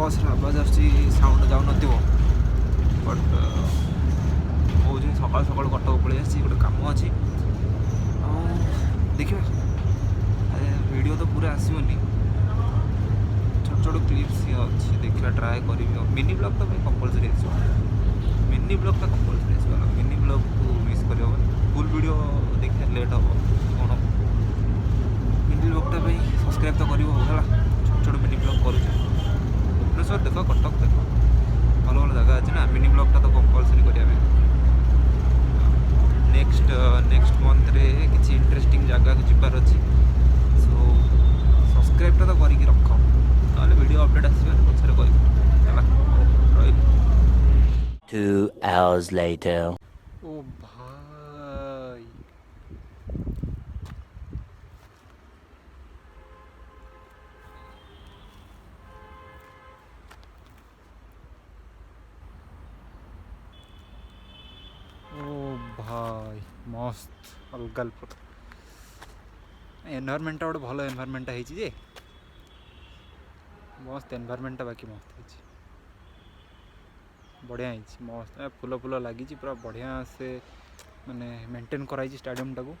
बस आवाज आउंड जाऊन बट मुझे सका सका कटक पलि आसी गोटे कम अच्छी देखा वीडियो तो पूरा आसोनी छोट छोट क्लिप्स अच्छी देखा ट्राए करी मिनी ब्लॉग तो कंपलसरी आस मिनी ब्लॉग तो कंपलसरी आसो मिनी ब्लॉग को मिस कर फुल वीडियो देखा लेट हम कौन मिनी ब्लॉगटा सब्सक्राइब तो करो छोट छोट मिनी ब्लॉग कर भुवनेश्वर देख कटक देख भल भल जगह अच्छी ना मिनी ब्लॉगटा तो कंपलसरी करेंगे नेक्स्ट मंथ रे किसी इंटरेस्टिंग जगह को जीवार अच्छी सो सब्सक्राइबटा तो करके रख ना वीडियो अपडेट आसो पचर कह 2 hours later. ओ भाई भाई मस्त अलग एनवायरमेंट गोटे भल एनवायरमेंट है मस्त एनवायरमेंट बाकी मस्त है बढ़िया है मस्त फूल फूल लगी पूरा बढ़िया से माने मेंटेन कराई स्टेडियम टाको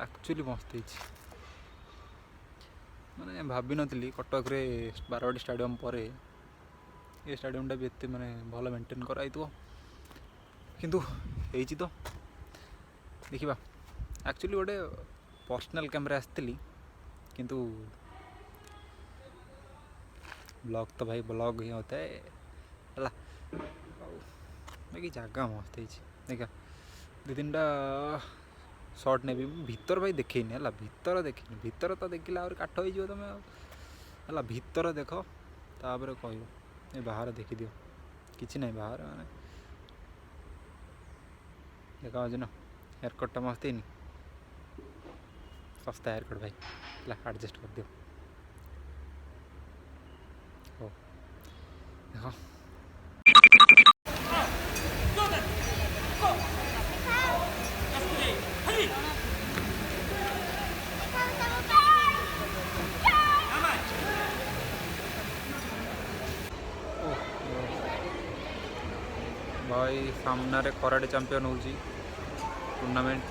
एक्चुअली मस्त है माने भाभी नी कटक रे बारवाटी स्टेडियम पर ये स्टेडियमटा भी एत माने भल मेंटेन कराई किंतु होती तो देखा एक्चुअली गोटे पर्सनल कैमरा आसती किंतु ब्लॉग तो भाई ब्लॉग ही होता है बाकी जगह मस्त है देखा दु तीन टा शॉट ने भीतर भाई देखनी है भीतर देखनी भीतर तो देखला और काठ हो तुम है भीतर देख तापर कह ये बाहर देखी दियो किसी ना बाहर माने देखा ना हेयरकटा मस्त है सस्ता हेयरकट भाई एडजस्ट कर दियो देखो भाई सामने कराटे चैंपियन हो टूर्नामेंट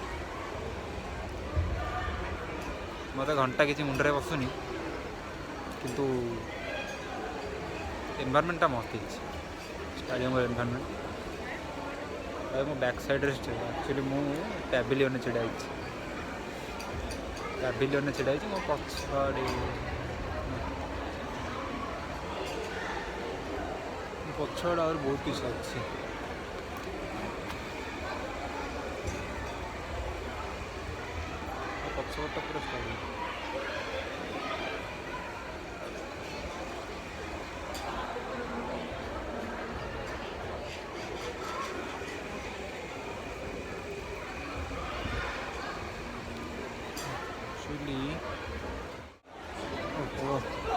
मत घंटा किसी मुंडे बसुनी किंतु एनवायरमेंटा मस्त है स्टेडियम एनवायरमेंट भाई मो बैक साइड एक्चुअली मु पैविलियन छिड़ा मो पछड़ और बहुत किसी अच्छी पछपटा पूरा स्टेडियम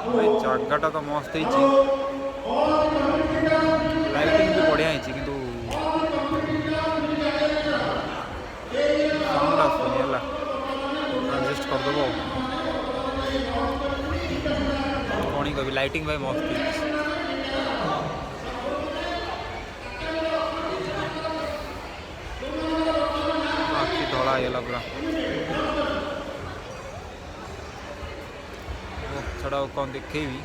भाई जगटा तो मस्त है लाइटिंग भी बढ़िया है किंतु साउंड आसुनी है एडजस्ट करदेव कौन ही कह लाइटिंग भाई मस्त है आखि धड़ा है पूरा छड़ा कौन देखेबी